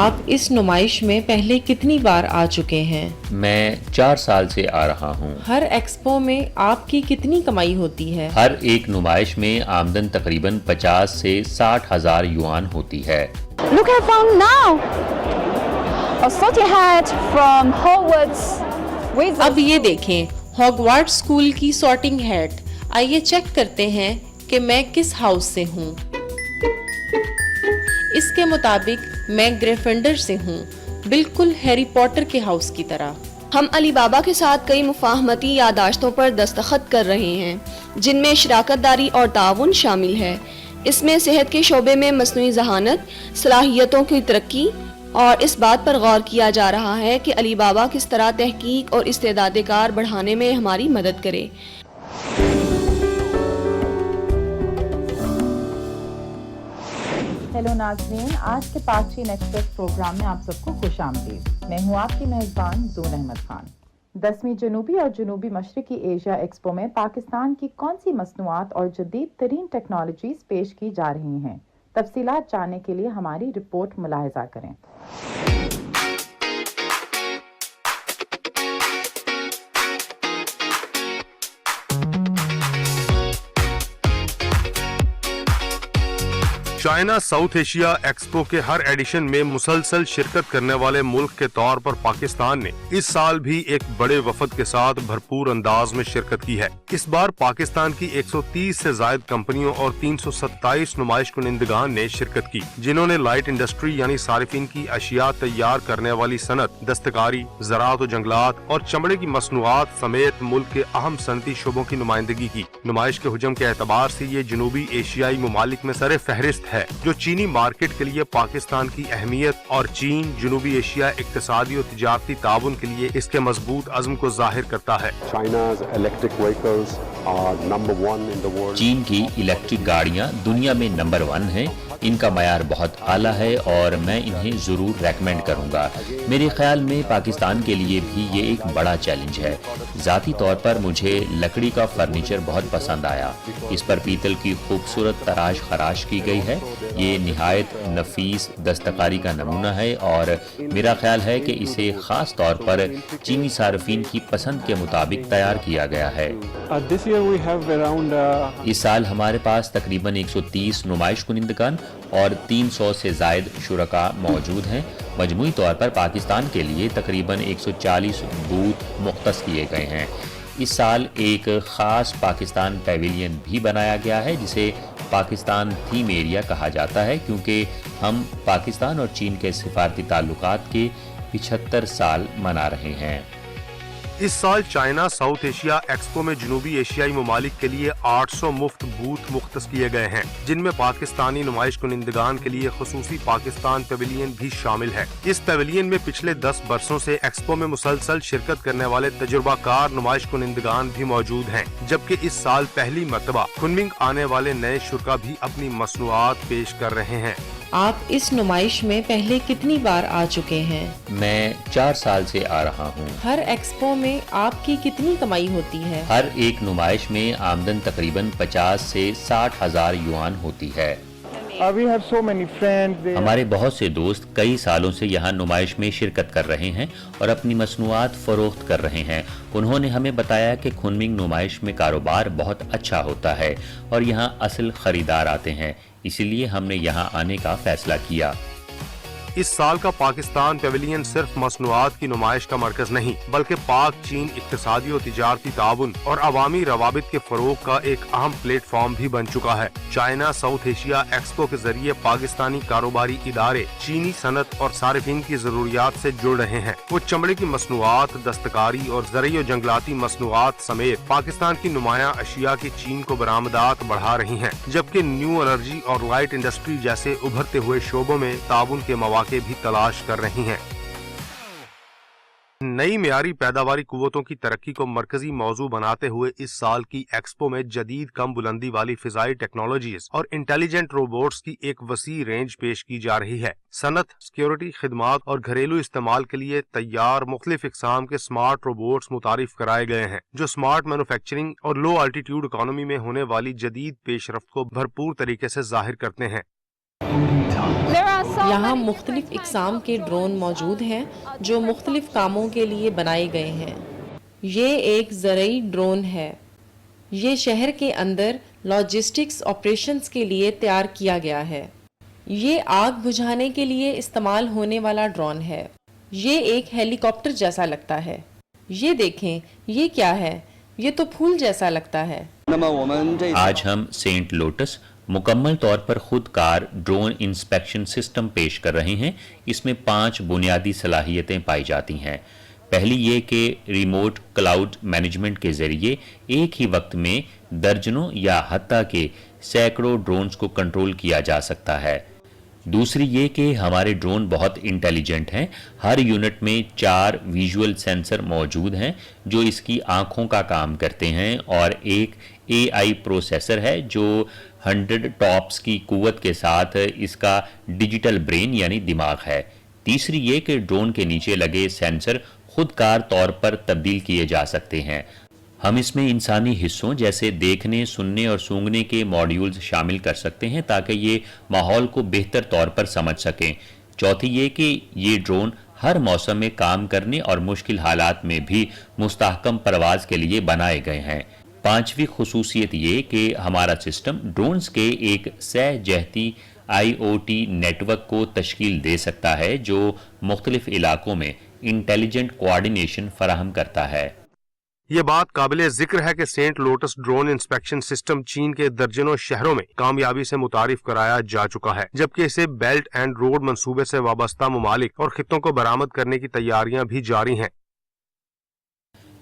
آپ اس نمائش میں پہلے کتنی بار آ چکے ہیں؟ میں 4 سال سے آ رہا ہوں۔ ہر ایکسپو میں آپ کی کتنی کمائی ہوتی ہے؟ ہر ایک نمائش میں آمدن تقریباً 50 سے 60 ہزار یوان ہوتی ہے۔ Look I found now a sorting hat from Hogwarts with اب یہ دیکھیں، ہاگوارٹ اسکول کی سارٹنگ ہیٹ۔ آئیے چیک کرتے ہیں کہ میں کس ہاؤس سے ہوں۔ اس کے مطابق میں گریفنڈر سے ہوں، بالکل ہیری پوٹر کے ہاؤس کی طرح۔ ہم علی بابا کے ساتھ کئی مفاہمتی یادداشتوں پر دستخط کر رہے ہیں جن میں شراکت داری اور تعاون شامل ہے۔ اس میں صحت کے شعبے میں مصنوعی ذہانت، صلاحیتوں کی ترقی اور اس بات پر غور کیا جا رہا ہے کہ علی بابا کس طرح تحقیق اور استعداد کار بڑھانے میں ہماری مدد کرے۔ ہیلو ناظرین، آج کے پاک چین ایکسپریس پروگرام میں آپ سب کو خوش آمدید۔ میں ہوں آپ کی میزبان زون احمد خان۔ 10ویں جنوبی اور جنوبی مشرقی ایشیا ایکسپو میں پاکستان کی کون سی مصنوعات اور جدید ترین ٹیکنالوجیز پیش کی جا رہی ہیں؟ تفصیلات جاننے کے لیے ہماری رپورٹ ملاحظہ کریں۔ چائنا ساؤتھ ایشیا ایکسپو کے ہر ایڈیشن میں مسلسل شرکت کرنے والے ملک کے طور پر پاکستان نے اس سال بھی ایک بڑے وفد کے ساتھ بھرپور انداز میں شرکت کی ہے۔ اس بار پاکستان کی 130 سے زائد کمپنیوں اور 327 نمائش کنندگان نے شرکت کی، جنہوں نے لائٹ انڈسٹری یعنی صارفین کی اشیاء تیار کرنے والی صنعت، دستکاری، زراعت و جنگلات اور چمڑے کی مصنوعات سمیت ملک کے اہم صنعتی شعبوں کی نمائندگی کی۔ نمائش کے حجم کے اعتبار سے یہ جنوبی ایشیائی ممالک میں سر فہرست ہے، جو چینی مارکیٹ کے لیے پاکستان کی اہمیت اور چین جنوبی ایشیا اقتصادی اور تجارتی تعاون کے لیے اس کے مضبوط عزم کو ظاہر کرتا ہے۔ چین کی الیکٹرک گاڑیاں دنیا میں نمبر 1 ہیں، ان کا معیار بہت اعلیٰ ہے اور میں انہیں ضرور ریکمینڈ کروں گا۔ میرے خیال میں پاکستان کے لیے بھی یہ ایک بڑا چیلنج ہے۔ ذاتی طور پر مجھے لکڑی کا فرنیچر بہت پسند آیا۔ اس پر پیتل کی خوبصورت تراش خراش کی گئی ہے۔ یہ نہایت نفیس دستکاری کا نمونہ ہے اور میرا خیال ہے کہ اسے خاص طور پر چینی صارفین کی پسند کے مطابق تیار کیا گیا ہے۔ اس سال ہمارے پاس تقریباً 130 نمائش کنندگان اور 300 سے زائد شرکاء موجود ہیں۔ مجموعی طور پر پاکستان کے لیے تقریباً 140 بوتھ مختص کیے گئے ہیں۔ اس سال ایک خاص پاکستان پیویلین بھی بنایا گیا ہے جسے پاکستان تھیم ایریا کہا جاتا ہے، کیونکہ ہم پاکستان اور چین کے سفارتی تعلقات کے 75 سال منا رہے ہیں۔ اس سال چائنا ساؤتھ ایشیا ایکسپو میں جنوبی ایشیائی ممالک کے لیے 800 مفت بوتھ مختص کیے گئے ہیں، جن میں پاکستانی نمائش کنندگان کے لیے خصوصی پاکستان پیویلین بھی شامل ہے۔ اس پیویلین میں پچھلے 10 برسوں سے ایکسپو میں مسلسل شرکت کرنے والے تجربہ کار نمائش کنندگان بھی موجود ہیں، جبکہ اس سال پہلی مرتبہ کنمنگ آنے والے نئے شرکاء بھی اپنی مصنوعات پیش کر رہے ہیں۔ آپ اس نمائش میں پہلے کتنی بار آ چکے ہیں؟ میں 4 سال سے آ رہا ہوں۔ ہر ایکسپو میں آپ کی کتنی کمائی ہوتی ہے؟ ہر ایک نمائش میں آمدن تقریباً 50 سے 60 ہزار یوان ہوتی ہے۔ ہمارے بہت سے دوست کئی سالوں سے یہاں نمائش میں شرکت کر رہے ہیں اور اپنی مصنوعات فروخت کر رہے ہیں۔ انہوں نے ہمیں بتایا کہ کنمنگ نمائش میں کاروبار بہت اچھا ہوتا ہے اور یہاں اصل خریدار آتے ہیں، اسی لیے ہم نے یہاں آنے کا فیصلہ کیا۔ اس سال کا پاکستان پیویلین صرف مصنوعات کی نمائش کا مرکز نہیں، بلکہ پاک چین اقتصادی اور تجارتی تعاون اور عوامی روابط کے فروغ کا ایک اہم پلیٹ فارم بھی بن چکا ہے۔ چائنا ساؤتھ ایشیا ایکسپو کے ذریعے پاکستانی کاروباری ادارے چینی صنعت اور صارفین کی ضروریات سے جڑ رہے ہیں۔ وہ چمڑے کی مصنوعات، دستکاری اور زرعی و جنگلاتی مصنوعات سمیت پاکستان کی نمایاں اشیاء کی چین کو برآمدات بڑھا رہی ہیں، جبکہ نیو انرجی اور لائٹ انڈسٹری جیسے ابھرتے ہوئے شعبوں میں تعاون کے مواقع بھی تلاش کر رہی ہیں۔ نئی معیاری پیداواری قوتوں کی ترقی کو مرکزی موضوع بناتے ہوئے اس سال کی ایکسپو میں جدید کم بلندی والی فضائی ٹیکنالوجیز اور انٹیلیجنٹ روبوٹس کی ایک وسیع رینج پیش کی جا رہی ہے۔ صنعت، سیکیورٹی، خدمات اور گھریلو استعمال کے لیے تیار مختلف اقسام کے سمارٹ روبوٹس متعارف کرائے گئے ہیں، جو سمارٹ مینوفیکچرنگ اور لو الٹیٹیوڈ اکانومی میں ہونے والی جدید پیش رفت کو بھرپور طریقے سے ظاہر کرتے ہیں۔ There are some यहाँ मुख्तलिफ इकसाम के ड्रोन मौजूद हैं जो मुख्तलिफ कामों के लिए बनाए गए हैं। ये एक ज़रई ड्रोन है। ये शहर के अंदर लॉजिस्टिक्स ऑपरेशंस के लिए तैयार किया गया है। ये आग बुझाने के लिए इस्तेमाल होने वाला ड्रोन है। ये एक हेलीकॉप्टर जैसा लगता है। ये देखें, ये क्या है? ये तो फूल जैसा लगता है। आज हम सेंट लोटस मुकम्मल तौर पर खुद कार ड्रोन इंस्पेक्शन सिस्टम पेश कर रहे हैं। इसमें 5 बुनियादी सलाहियतें पाई जाती हैं। पहली ये कि रिमोट क्लाउड मैनेजमेंट के जरिए एक ही वक्त में दर्जनों या हत्ता के सैकड़ों ड्रोन्स को कंट्रोल किया जा सकता है। दूसरी ये कि हमारे ड्रोन बहुत इंटेलिजेंट हैं। हर यूनिट में 4 विजुअल सेंसर मौजूद हैं जो इसकी आंखों का काम करते हैं और एक AI प्रोसेसर है जो 100 टॉप्स की कुव्वत के साथ इसका डिजिटल ब्रेन यानी दिमाग है। तीसरी ये कि ड्रोन के नीचे लगे सेंसर खुदकार तौर पर तब्दील किए जा सकते हैं। हम इसमें इंसानी हिस्सों जैसे देखने, सुनने और सूंघने के मॉड्यूल्स शामिल कर सकते हैं ताकि ये माहौल को बेहतर तौर पर समझ सकें। चौथी ये कि ये ड्रोन हर मौसम में काम करने और मुश्किल हालात में भी मुस्तहकम परवाज के लिए बनाए गए हैं। पांचवी खुसूसियत ये कि हमारा सिस्टम ड्रोन्स के एक सह जहती IoT नेटवर्क को तश्कील दे सकता है जो मुख्तलिफ इलाकों में इंटेलिजेंट कोऑर्डिनेशन फराहम करता है। ये बात काबिले जिक्र है कि Saint Lotus drone inspection system चीन के दर्जनों शहरों में कामयाबी से मुतारिफ कराया जा चुका है, जबकि इसे बेल्ट एंड रोड मंसूबे से वाबस्ता ममालिक और खित्तों को बरामद करने की तैयारियां भी जारी हैं।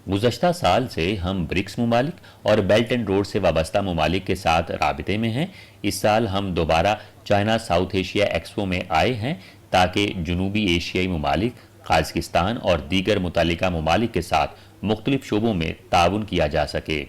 गुज़श्ता साल से हम ब्रिक्स ममालिक और बेल्ट एंड रोड से वाबस्ता ममालिक के साथ राबिते में हैं। इस साल हम दोबारा चाइना साउथ एशिया एक्सपो में आए हैं ताकि जनूबी एशियाई ममालिक, काज़किस्तान और दीगर मुतल्लिका ममालिक के साथ मुख्तलिफ शोबों में ताउन किया जा सके।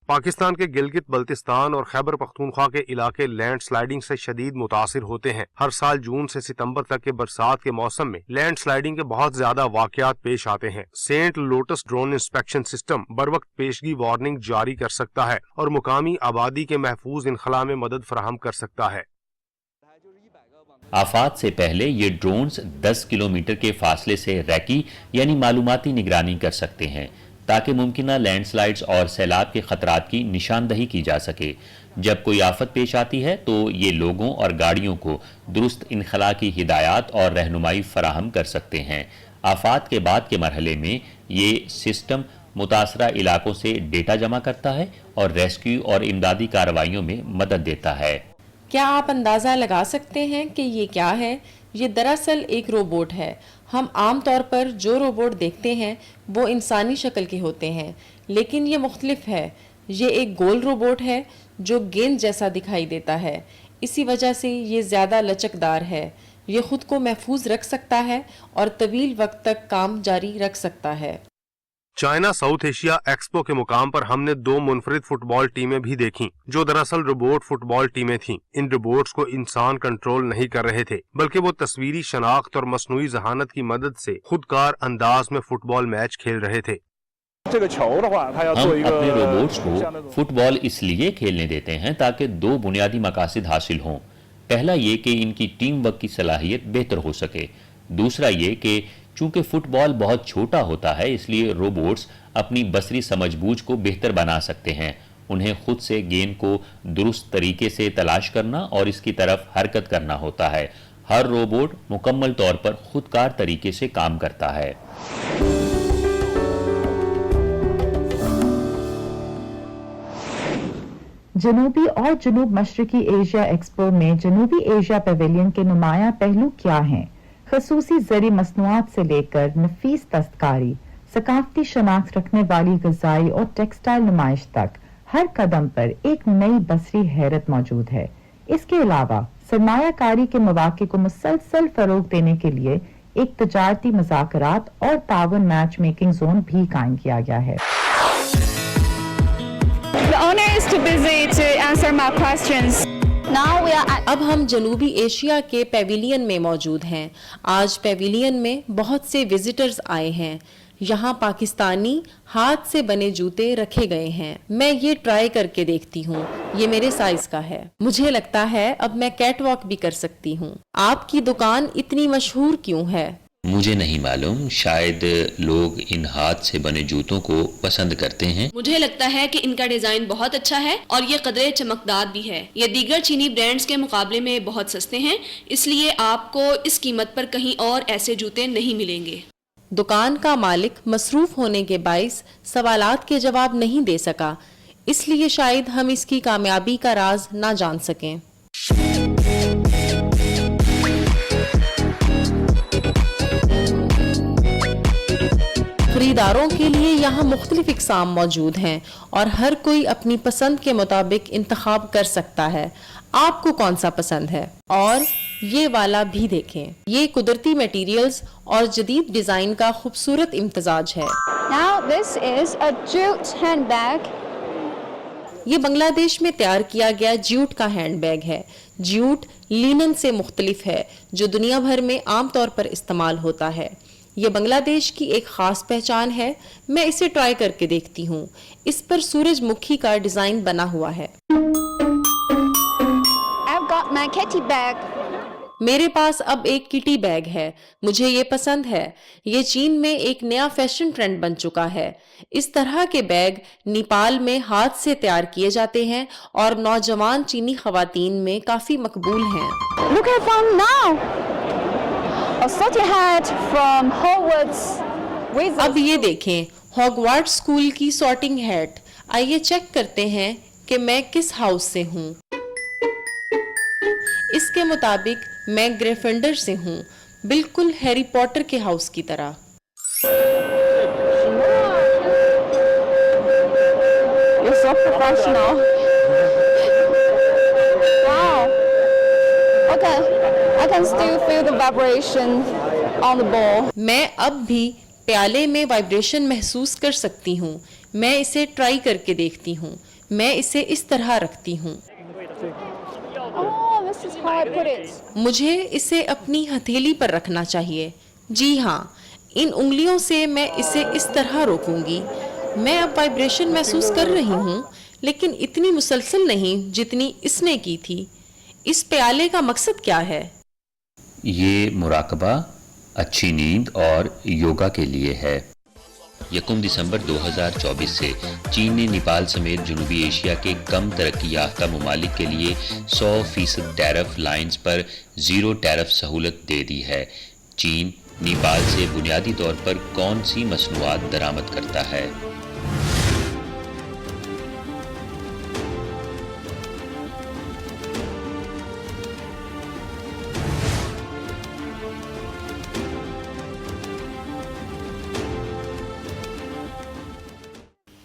पाकिस्तान के गिलगित बल्तिस्तान और खैबर पख्तूनख्वा के इलाके लैंड स्लाइडिंग से शदीद मुतासिर होते हैं। हर साल जून से सितंबर तक के बरसात के मौसम में लैंड स्लाइडिंग के बहुत ज्यादा वाकयात पेश आते हैं। Saint Lotus drone inspection system बर वक्त पेशगी वार्निंग जारी कर सकता है और मुकामी आबादी के महफूज इनखला में मदद फराहम कर सकता है। आफात से पहले ये ड्रोन्स 10 किलोमीटर के फासले से रैकी यानी मालूमाती निगरानी कर सकते हैं ताकि मुमकिना लैंडस्लाइड्स और सैलाब के खतरात की निशानदही की जा सके। जब कोई आफत पेश आती है तो ये लोगों और गाड़ियों को दुरुस्त इनखला की हिदायत और रहनुमाई फराहम कर सकते हैं। आफात के बाद के मरहले में ये सिस्टम मुतासरा इलाकों से डेटा जमा करता है और रेस्क्यू और इमदादी कार्रवाइयों में मदद देता है। क्या आप अंदाज़ा लगा सकते हैं कि ये क्या है? ये दरअसल एक रोबोट है। हम आम तौर पर जो रोबोट देखते हैं वो इंसानी शक्ल के होते हैं, लेकिन ये मुख्तलिफ है। ये एक गोल रोबोट है जो गेंद जैसा दिखाई देता है। इसी वजह से ये ज़्यादा लचकदार है। ये खुद को महफूज रख सकता है और तवील वक्त तक काम जारी रख सकता है। चाइना साउथ एशिया एक्सपो के मुकाम पर हमने 2 मुनफरिद फुटबॉल टीमें भी देखीं, जो दरअसल रोबोट फुटबॉल टीमें थीं। इन रोबोट्स को इंसान कंट्रोल नहीं कर रहे थे, बल्कि वो तस्वीरी शनाख्त और मसनूई जहानत की मदद से खुदकार अंदाज में फुटबॉल मैच खेल रहे थे। हम अपने रोबोट्स को फुटबॉल इसलिए खेलने देते हैं ताकि 2 बुनियादी मकासद हासिल हों। पहला ये कि इनकी टीम वर्क की सलाहियत बेहतर हो सके। दूसरा ये कि चूंकि फुटबॉल बहुत छोटा होता है इसलिए रोबोट्स अपनी बसरी समझबूझ को बेहतर बना सकते हैं। उन्हें खुद से गेंद को दुरुस्त तरीके से तलाश करना और इसकी तरफ हरकत करना होता है। हर रोबोट मुकम्मल तौर पर खुदकार तरीके से काम करता है। जनूबी और जुनूब मशरकी एशिया एक्सपो में जनूबी एशिया पवेलियन के नुमाया पहलू क्या हैं? खसूसी ज़री मसनूआत से लेकर नफीस दस्तकारी, सकाफती शनाख्त रखने वाली ग़िज़ाई और टेक्सटाइल नुमाइश तक हर कदम पर एक नई बसरी हैरत मौजूद है। इसके अलावा सरमायाकारी के मौक़े को मुसलसल फ़रोग़ देने के लिए एक तजारती मुज़ाकरात और ताउन मैच मेकिंग जोन भी कायम किया गया है। The owner is too busy to answer my questions. Now we are at... अब हम जनूबी एशिया के पेविलियन में मौजूद हैं। आज पेविलियन में बहुत से विजिटर्स आए हैं। यहाँ पाकिस्तानी हाथ से बने जूते रखे गए हैं। मैं ये ट्राई करके देखती हूँ, ये मेरे साइज का है। मुझे लगता है अब मैं कैट वॉक भी कर सकती हूँ। आपकी दुकान इतनी मशहूर क्यों है? मुझे नहीं मालूम, शायद लोग इन हाथ से बने जूतों को पसंद करते हैं। मुझे लगता है कि इनका डिजाइन बहुत अच्छा है और ये कदरे चमकदार भी है। ये दीगर चीनी ब्रांड्स के मुकाबले में बहुत सस्ते हैं, इसलिए आपको इस कीमत पर कहीं और ऐसे जूते नहीं मिलेंगे। दुकान का मालिक मसरूफ होने के बाइस सवालात के जवाब नहीं दे सका, इसलिए शायद हम इसकी कामयाबी का राज ना जान सकें। खरीदारों के लिए यहाँ मुख्तलिफ इक़साम मौजूद हैं और हर कोई अपनी पसंद के मुताबिक इंतखाब कर सकता है। आपको कौन सा पसंद है? और ये वाला भी देखें, ये कुदरती मटेरियल्स और जदीद डिजाइन का खूबसूरत इम्तजाज है। Now this is a jute handbag. ये बांग्लादेश में तैयार किया गया जूट का हैंडबैग है। जूट लिनन से मुख्तलिफ है जो दुनिया भर में आम तौर पर इस्तेमाल होता है। ये बांग्लादेश की एक खास पहचान है। मैं इसे ट्राई करके देखती हूँ। इस पर सूरजमुखी का डिजाइन बना हुआ है। I've got my kitty bag. मेरे पास अब एक किटी बैग है। मुझे ये पसंद है। ये चीन में एक नया फैशन ट्रेंड बन चुका है। इस तरह के बैग नेपाल में हाथ से तैयार किए जाते हैं और नौजवान चीनी खवातीन में काफी मकबूल हैं। Look at found now. A sorty hat from Hogwarts. अब ये देखें, हॉगवार्ट्स स्कूल की सॉर्टिंग हैट। आइए चेक करते हैं कि मैं किस हाउस से हूँ। इसके मुताबिक मैं ग्रिफिंडर से हूँ, बिल्कुल हैरी पॉटर के हाउस की तरह। You're so professional. Wow. Okay, I can still feel the vibration on the ball. मैं अब भी प्याले में वाइब्रेशन महसूस कर सकती हूँ। मैं इसे ट्राई करके देखती हूँ। मैं इसे इस तरह रखती हूँ। Oh, this is how I put it. मुझे इसे अपनी हथेली पर रखना चाहिए। जी हाँ, इन उंगलियों से मैं इसे इस तरह रोकूंगी। मैं अब वाइब्रेशन महसूस कर रही हूँ, लेकिन इतनी मुसलसल नहीं जितनी इसने की थी। इस प्याले का मकसद क्या है? ये मुराकबा, अच्छी नींद और योगा के लिए है। 1 दिसंबर 2024 से चीन ने नेपाल समेत जनूबी एशिया के कम तरक्की याफ्ता ममालिक के लिए 100% टैरिफ लाइन्स पर ज़ीरो टैरिफ सहूलत दे दी है। चीन नेपाल से बुनियादी तौर पर कौन सी मसनूआत दरामद करता है?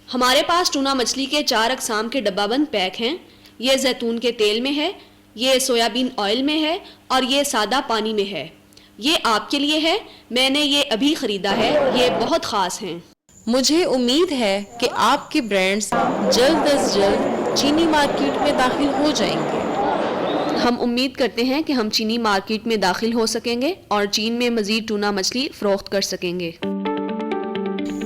हमारे पास टूना मछली के 4 अक़साम के डब्बाबंद पैक हैं। ये जैतून के तेल में है, ये सोयाबीन ऑयल में है और ये सादा पानी में है। ये आपके लिए है, मैंने ये अभी ख़रीदा है, ये बहुत ख़ास हैं। मुझे उम्मीद है कि आपके ब्रांड्स जल्द अज जल्द चीनी मार्केट में दाखिल हो जाएंगे। हम उम्मीद करते हैं कि हम चीनी मार्केट में दाखिल हो सकेंगे और चीन में मज़ीद टूना मछली फ़रोख्त कर सकेंगे।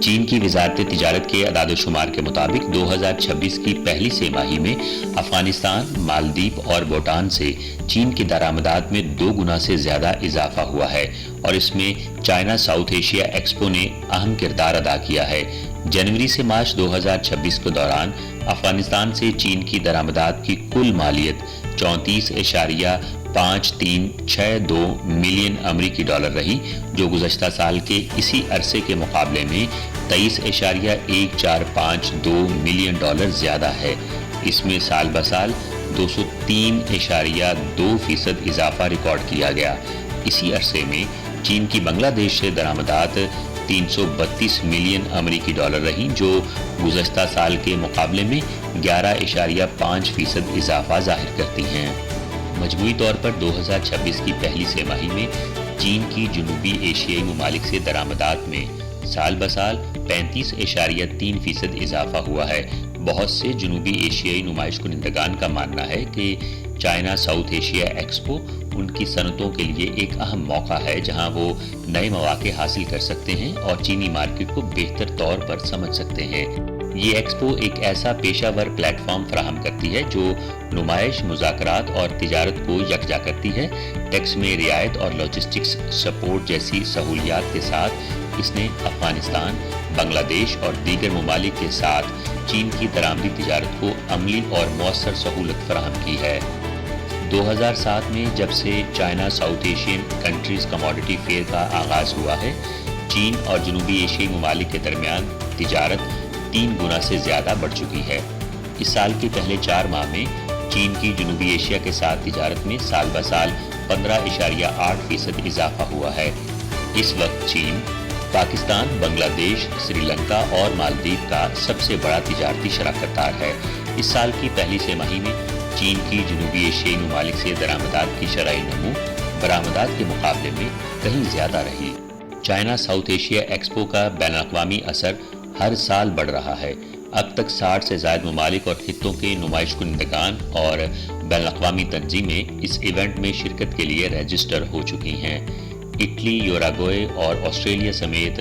चीन की वजारत तिजारत के अदाद-ओ-शुमार के मुताबिक 2026 की पहली तिमाही में अफगानिस्तान, मालदीव और भूटान से चीन की दरामदात में 2 गुना से ज़्यादा इजाफा हुआ है और इसमें चाइना साउथ एशिया एक्सपो ने अहम किरदार अदा किया है। जनवरी से मार्च 2026 के दौरान अफगानिस्तान से चीन की दरामदात की कुल मालियत 34.5362 मिलियन अमरीकी डॉलर रही, जो गुज़श्ता साल के इसी अरसे के मुकाबले में 23.1452 मिलियन डॉलर ज़्यादा है। इसमें साल ब साल 203.2% इजाफा रिकॉर्ड किया गया। इसी अरसे में चीन की बांग्लादेश से दरामदात 332 मिलियन अमरीकी डॉलर रही, जो गुज़श्ता साल के मुकाबले में 11.5% इजाफा जाहिर करती हैं। मजमूई तौर पर 2026 की पहली तिमाही में चीन की जनूबी एशियाई ममालिक से दरामदात में साल ब साल 35.3% इजाफा हुआ है। बहुत से जनूबी एशियाई नुमाइश कुनिंदगान का मानना है कि चाइना साउथ एशिया एक्सपो ان کی صنعتوں کے لیے ایک اہم موقع ہے جہاں وہ نئے مواقع حاصل کر سکتے ہیں اور چینی مارکیٹ کو بہتر طور پر سمجھ سکتے ہیں۔ یہ ایکسپو ایک ایسا پیشہ ور پلیٹ فارم فراہم کرتی ہے جو نمائش، مذاکرات اور تجارت کو یکجا کرتی ہے۔ ٹیکس میں رعایت اور لاجسٹکس سپورٹ جیسی سہولیات کے ساتھ اس نے افغانستان، بنگلہ دیش اور دیگر ممالک کے ساتھ چین کی درآمدی تجارت کو عملی اور مؤثر سہولت فراہم کی ہے۔ 2007 میں جب سے China South Asian countries commodity fair کا آغاز ہوا ہے، چین اور جنوبی ایشیائی ممالک کے درمیان تجارت 3 گنا سے زیادہ بڑھ چکی ہے۔ اس سال کے پہلے 4 ماہ میں چین کی جنوبی ایشیا کے ساتھ تجارت میں سال بہ سال 15.8% اضافہ ہوا ہے۔ اس وقت چین پاکستان، بنگلہ دیش، سری لنکا اور مالدیپ کا سب سے بڑا تجارتی شراکت دار ہے۔ اس سال کی پہلی سہ ماہی میں چین کی جنوبی ایشیائی ممالک سے درآمدات کی شرح نمو برآمدات کے مقابلے میں کہیں زیادہ رہی۔ چائنا ساؤتھ ایشیا ایکسپو کا بین الاقوامی اثر ہر سال بڑھ رہا ہے۔ اب تک 60 سے زائد ممالک اور خطوں کے نمائش کنندگان اور بین الاقوامی تنظیمیں اس ایونٹ میں شرکت کے لیے رجسٹر ہو چکی ہیں۔ اٹلی، یوراگوئے اور آسٹریلیا سمیت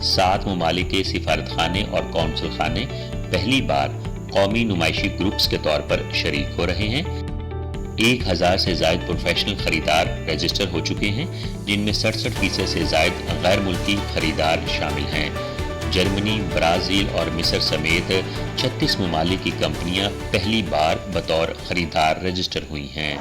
7 ممالک کے سفارت خانے اور کونسل خانے پہلی بار قومی نمائشی گروپس کے طور پر شریک ہو رہے ہیں۔ 1000 سے زائد پروفیشنل خریدار رجسٹر ہو چکے ہیں، جن میں 67% سے زائد غیر ملکی خریدار شامل ہیں۔ جرمنی، برازیل اور مصر سمیت 36 ممالک کی کمپنیاں پہلی بار بطور خریدار رجسٹر ہوئی ہیں۔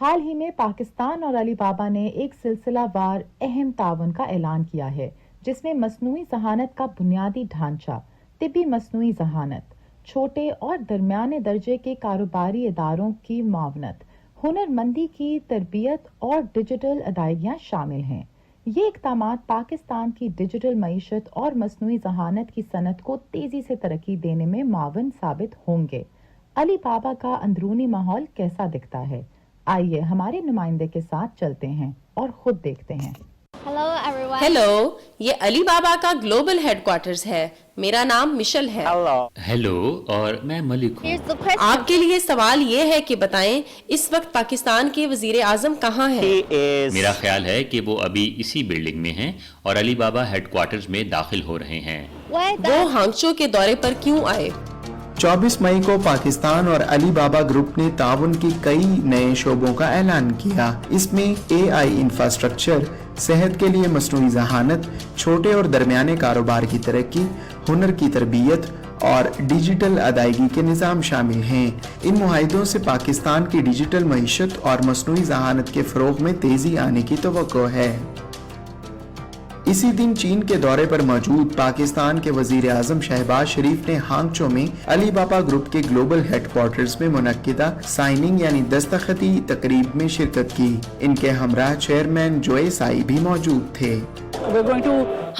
حال ہی میں پاکستان اور علی بابا نے ایک سلسلہ وار اہم تعاون کا اعلان کیا ہے، جس میں مصنوعی ذہانت کا بنیادی ڈھانچہ، طبی مصنوعی ذہانت، چھوٹے اور درمیانے درجے کے کاروباری اداروں کی معاونت، ہنر مندی کی تربیت اور ڈیجیٹل ادائیگیاں شامل ہیں۔ یہ اقدامات پاکستان کی ڈیجیٹل معیشت اور مصنوعی ذہانت کی صنعت کو تیزی سے ترقی دینے میں معاون ثابت ہوں گے۔ علی بابا کا اندرونی ماحول کیسا دکھتا ہے؟ آئیے ہمارے نمائندے کے ساتھ چلتے ہیں اور خود دیکھتے ہیں۔ ہیلو، یہ علی بابا کا گلوبل ہیڈ کوارٹرز ہے۔ میرا نام مشل ہے۔ ہیلو، اور میں ملک ہوں۔ آپ کے لیے سوال یہ ہے کہ بتائیں اس وقت پاکستان کے وزیر اعظم کہاں ہیں؟ میرا خیال ہے کہ وہ ابھی اسی بلڈنگ میں ہیں اور علی بابا ہیڈ کوارٹرز میں داخل ہو رہے ہیں۔ وہ ہانگچو کے دورے پر کیوں آئے؟ 24 مئی کو پاکستان اور علی بابا گروپ نے تعاون کی کئی نئے شعبوں کا اعلان کیا۔ اس میں AI انفراسٹرکچر، صحت کے لیے مصنوعی ذہانت، چھوٹے اور درمیانے کاروبار کی ترقی، ہنر کی تربیت اور ڈیجیٹل ادائیگی کے نظام شامل ہیں۔ ان معاہدوں سے پاکستان کی ڈیجیٹل معیشت اور مصنوعی ذہانت کے فروغ میں تیزی آنے کی توقع ہے۔ اسی دن چین کے دورے پر موجود پاکستان کے وزیر اعظم شہباز شریف نے ہانگچو میں علی بابا گروپ کے گلوبل ہیڈ کوارٹرز میں منعقدہ سائننگ یعنی دستخطی تقریب میں شرکت کی۔ ان کے ہمراہ چیئرمین جوئے سائی بھی موجود تھے۔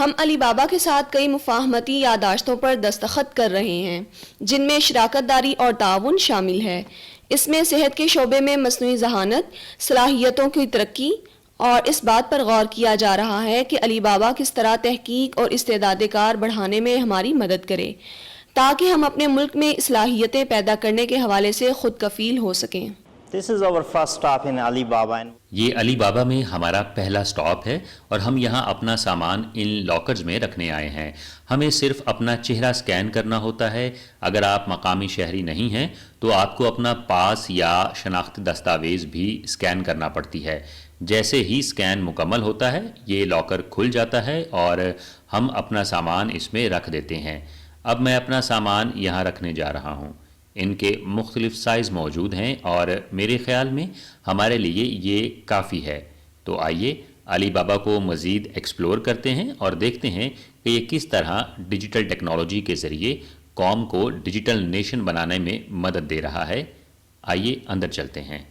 ہم علی بابا کے ساتھ کئی مفاہمتی یادداشتوں پر دستخط کر رہے ہیں، جن میں شراکت داری اور تعاون شامل ہے۔ اس میں صحت کے شعبے میں مصنوعی ذہانت، صلاحیتوں کی ترقی اور اس بات پر غور کیا جا رہا ہے کہ علی بابا کس طرح تحقیق اور استعداد کار بڑھانے میں ہماری مدد کرے تاکہ ہم اپنے ملک میں صلاحیتیں پیدا کرنے کے حوالے سے خود کفیل ہو سکیں۔ This is our first stop in Alibaba. یہ علی بابا میں ہمارا پہلا سٹاپ ہے اور ہم یہاں اپنا سامان ان لاکرز میں رکھنے آئے ہیں۔ ہمیں صرف اپنا چہرہ سکین کرنا ہوتا ہے۔ اگر آپ مقامی شہری نہیں ہیں تو آپ کو اپنا پاس یا شناختی دستاویز بھی سکین کرنا پڑتی ہے۔ جیسے ہی سکین مکمل ہوتا ہے یہ لاکر کھل جاتا ہے اور ہم اپنا سامان اس میں رکھ دیتے ہیں۔ اب میں اپنا سامان یہاں رکھنے جا رہا ہوں۔ ان کے مختلف سائز موجود ہیں اور میرے خیال میں ہمارے لیے یہ کافی ہے۔ تو آئیے علی بابا کو مزید ایکسپلور کرتے ہیں اور دیکھتے ہیں کہ یہ کس طرح ڈیجیٹل ٹیکنالوجی کے ذریعے قوم کو ڈیجیٹل نیشن بنانے میں مدد دے رہا ہے۔ آئیے اندر چلتے ہیں۔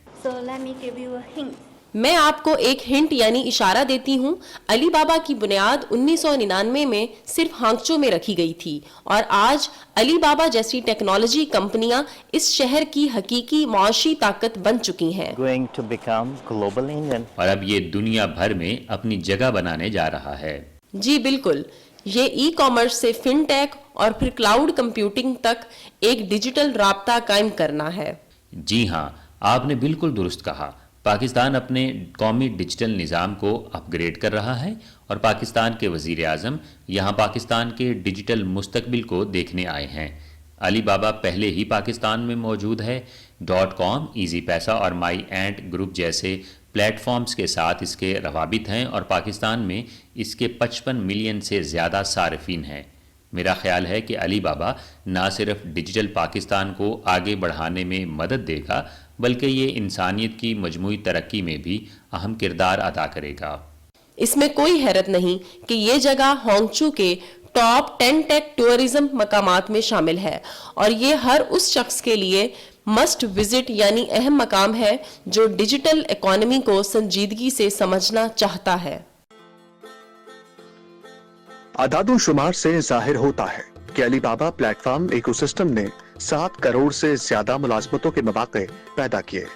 میں آپ کو ایک ہنٹ یعنی اشارہ دیتی ہوں۔ علی بابا کی بنیاد 1999 میں صرف ہانگچو میں رکھی گئی تھی اور آج علی بابا جیسی ٹیکنالوجی کمپنیاں اس شہر کی حقیقی معاشی طاقت بن چکی ہیں۔ Going to become global Indian. اور اب یہ دنیا بھر میں اپنی جگہ بنانے جا رہا ہے۔ جی بالکل، ये ई कॉमर्स से फिनटेक और फिर क्लाउड कंप्यूटिंग तक एक डिजिटल राब्ता कायम करना है। जी हाँ, आपने बिल्कुल दुरुस्त कहा। पाकिस्तान अपने कौमी डिजिटल निज़ाम को अपग्रेड कर रहा है और पाकिस्तान के वज़ीर आज़म यहाँ पाकिस्तान के डिजिटल मुस्तकबिल को देखने आए हैं। अली बाबा पहले ही पाकिस्तान में मौजूद है। .com, ईजी पैसा और माई एंड ग्रुप जैसे प्लेटफॉर्म्स के साथ इसके रवाबित हैं और पाकिस्तान में इसके 55 मिलियन से ज़्यादा सारिफीन हैं। मेरा ख्याल है कि अली बाबा ना सिर्फ डिजिटल पाकिस्तान को आगे बढ़ाने में मदद देगा बल्कि ये इंसानियत की मजमूई तरक्की में भी अहम किरदार अदा करेगा। इसमें कोई हैरत नहीं कि ये जगह होंगचू के टॉप 10 टेक टूरिज्म मकामात में शामिल है और ये हर उस शख्स के लिए मस्ट विजिट यानी अहम मकाम है जो डिजिटल इकोनॉमी को संजीदगी से समझना चाहता है। आदादो शुमार से जाहिर होता है कि अली बाबा प्लेटफॉर्म इकोसिस्टम ने 7 करोड़ से ज्यादा मुलाजमतों के मौके पैदा किए,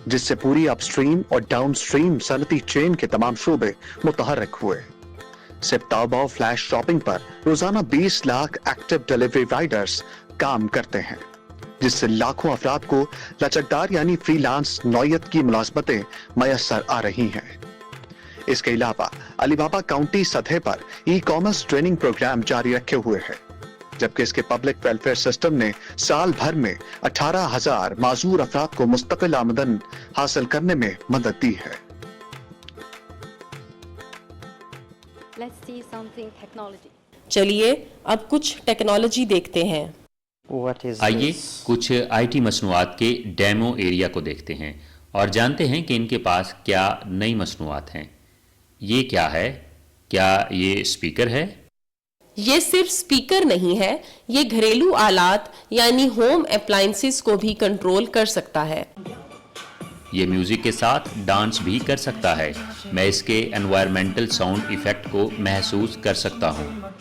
जिससे पूरी अपस्ट्रीम और डाउनस्ट्रीम सनती चेन के तमाम शोबे मुतहर्रिक हुए। सिर्फ ताओबाओ फ्लैश शॉपिंग पर रोजाना 20 लाख एक्टिव डिलीवरी राइडर्स काम करते हैं, जिससे लाखों अफराद को लचकदार यानी फ्रीलांस नौयत की मुलाजमतें मयसर आ रही हैं। इसके अलावा अली बाबा काउंटी सतह पर ई कॉमर्स ट्रेनिंग प्रोग्राम जारी रखे हुए है, जबकि इसके पब्लिक वेलफेयर सिस्टम ने साल भर में 18,000 माजूर अफराद को मुस्तकिल आमदन हासिल करने में मदद दी है। Let's see something technology. चलिए अब कुछ टेक्नोलॉजी देखते हैं। What is आइए this? कुछ आईटी मसनूआत के डेमो एरिया को देखते हैं और जानते हैं कि इनके पास क्या नई मसनूआत हैं। ये क्या है? क्या ये स्पीकर है? ये सिर्फ स्पीकर नहीं है, ये घरेलू आलात यानी होम अप्लायंसेस को भी कंट्रोल कर सकता है। ये म्यूजिक के साथ डांस भी कर सकता है। मैं इसके एनवायरमेंटल साउंड इफेक्ट को महसूस कर सकता हूँ।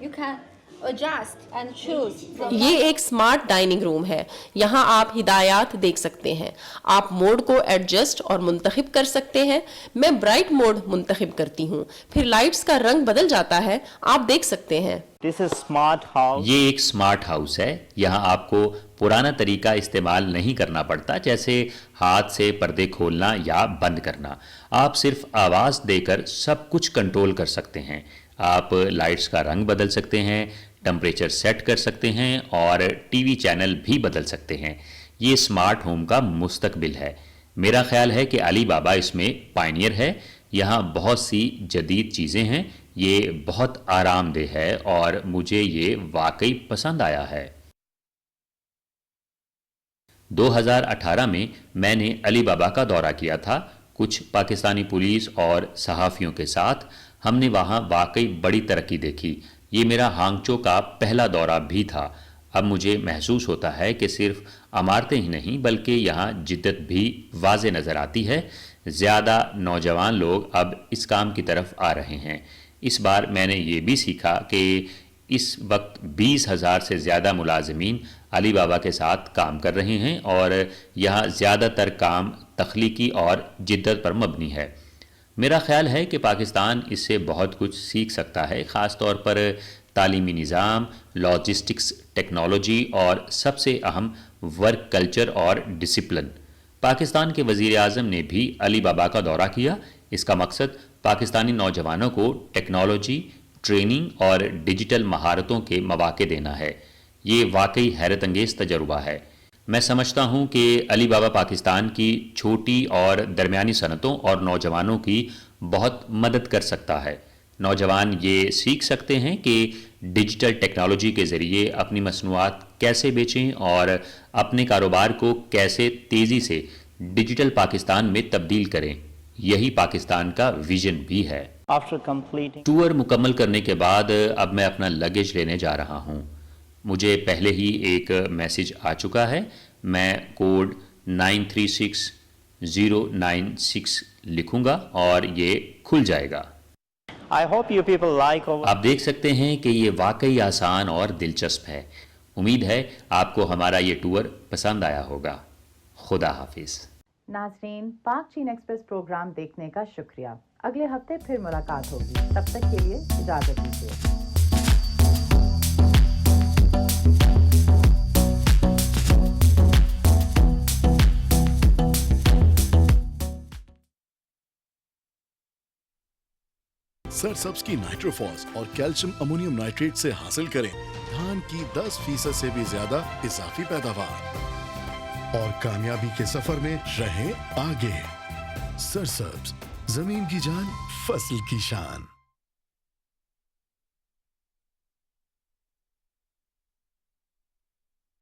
You can adjust and choose from ये एक स्मार्ट डाइनिंग रूम है। यहाँ आप हिदायत देख सकते हैं। आप मोड को एडजस्ट और मुंतखब कर सकते हैं। मैं ब्राइट मोड मुंतखब करती हूँ, फिर लाइट्स का रंग बदल जाता है, आप देख सकते हैं। This is smart house. ये एक स्मार्ट हाउस है। यहाँ आपको पुराना तरीका इस्तेमाल नहीं करना पड़ता, जैसे हाथ से पर्दे खोलना या बंद करना। आप सिर्फ आवाज़ देकर सब कुछ कंट्रोल कर सकते हैं। आप लाइट्स का रंग बदल सकते हैं, टेम्परेचर सेट कर सकते हैं और टीवी चैनल भी बदल सकते हैं। ये स्मार्ट होम का मुस्तकबिल है। मेरा ख्याल है कि अली बाबा इसमें पायनियर है। यहाँ बहुत सी जदीद चीज़ें हैं। ये बहुत आरामदेह है और मुझे ये वाकई पसंद आया है। 2018 में मैंने अली बाबा का दौरा किया था कुछ पाकिस्तानी पुलिस और सहाफ़ियों के साथ। हमने वहाँ वाकई बड़ी तरक्की देखी। ये मेरा हांगचो का पहला दौरा भी था। अब मुझे महसूस होता है कि सिर्फ इमारतें ही नहीं बल्कि यहाँ जिद्दत भी वाज़े नज़र आती है। ज़्यादा नौजवान लोग अब इस काम की तरफ आ रहे हैं। इस बार मैंने ये भी सीखा कि इस वक्त 20,000 से ज़्यादा मुलाजमीन अली बाबा के साथ काम कर रहे हैं और यहाँ ज़्यादातर काम तख्लीकी और जिद्दत पर मबनी है। मेरा ख्याल है कि पाकिस्तान इससे बहुत कुछ सीख सकता है, ख़ास तौर पर तालीमी निज़ाम, लॉजिस्टिक्स, टेक्नोलॉजी और सबसे अहम वर्क कल्चर और डिसिप्लिन। पाकिस्तान के वज़ीर आज़म ने भी अली बाबा का दौरा किया। इसका मकसद पाकिस्तानी नौजवानों को टेक्नोलॉजी, ट्रेनिंग और डिजिटल महारतों के मौके देना है। ये वाकई हैरत अंगेज़ तजुर्बा है। मैं समझता हूँ कि अली बाबा पाकिस्तान की छोटी और दरमियानी सनतों और नौजवानों की बहुत मदद कर सकता है। नौजवान ये सीख सकते हैं कि डिजिटल टेक्नोलॉजी के ज़रिए अपनी मसनूआत कैसे बेचें और अपने कारोबार को कैसे तेज़ी से डिजिटल पाकिस्तान में तब्दील करें। यही पाकिस्तान का विजन भी है। After completing टूर मुकम्मल करने के बाद अब मैं अपना लगेज लेने जा रहा हूँ। मुझे पहले ही एक मैसेज आ चुका है। मैं कोड 936096 लिखूंगा और ये खुल जाएगा। I hope you people like our आप देख सकते हैं कि ये वाकई आसान और दिलचस्प है। उम्मीद है आपको हमारा ये टूर पसंद आया होगा। खुदा हाफिज़। नाजरीन, पाक चीन एक्सप्रेस प्रोग्राम देखने का शुक्रिया। अगले हफ्ते फिर मुलाकात होगी, तब तक के लिए इजाजत दीजिए। सरसब्स की नाइट्रोफॉस और कैल्शियम अमोनियम नाइट्रेट से हासिल करें धान की 10% से भी ज्यादा इजाफी पैदावार और कामयाबी के सफर में रहें आगे। सरसब्स, जमीन की जान, फसल की शान।